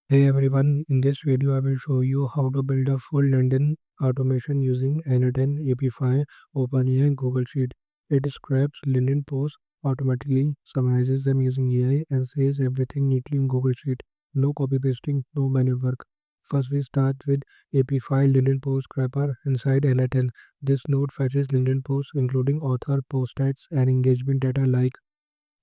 Hey everyone, in this video I will show you how to build a full LinkedIn automation using N10, Apify, OpenAI, and Google Sheet. It scraps LinkedIn posts automatically, summarizes them using AI, and saves everything neatly in Google Sheet. No copy pasting, no manual work. First we start with Apify LinkedIn post scraper inside N10. This node fetches LinkedIn posts including author, post tags, and engagement data like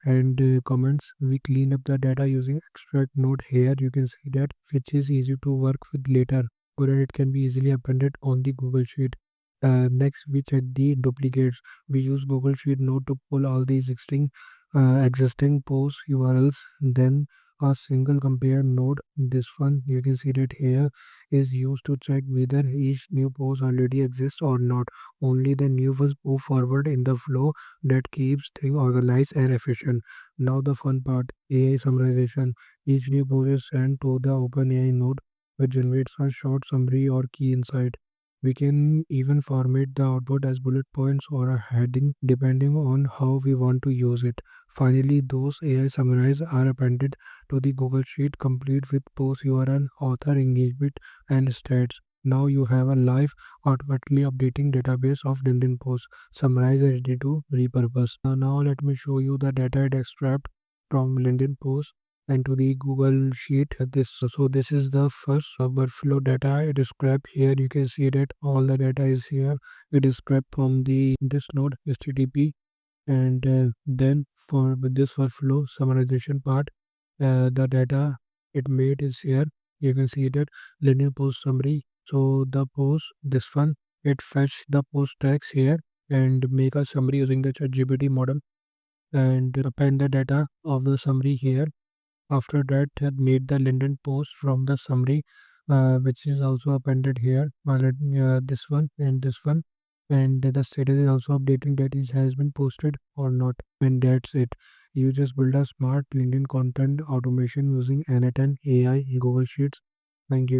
and comments. We clean up the data using extract node here. You can see that, which is easy to work with later, or it can be easily appended on the Google Sheet. Next we check the duplicates. We use Google Sheet node to pull all the existing post URLs. Then a single compare node, this one you can see that here, is used to check whether each new post already exists or not. Only the new ones move forward in the flow. That keeps things organized and efficient. Now the fun part, AI summarization. Each new post is sent to the OpenAI node, which generates a short summary or key insight. We can even format the output as bullet points or a heading depending on how we want to use it. Finally, those AI summaries are appended to the Google Sheet complete with post URL, author engagement, and stats. Now you have a live, automatically updating database of LinkedIn posts, summarized and ready to repurpose. Now let me show you the data it extract from LinkedIn posts into the Google Sheet. This is the first workflow data it is scraped. Here you can see that all the data is here. It is scraped from the this node HTTP, and then for this workflow summarization part, the data it made is here. You can see that linear post summary. So the post, this one, it fetch the post tags here and make a summary using the ChatGPT model and append the data of the summary here. After that, it made the LinkedIn post from the summary, which is also appended here. This one and this one, and the status is also updating that it has been posted or not. And that's it. You just build a smart LinkedIn content automation using N10 AI Google Sheets. Thank you.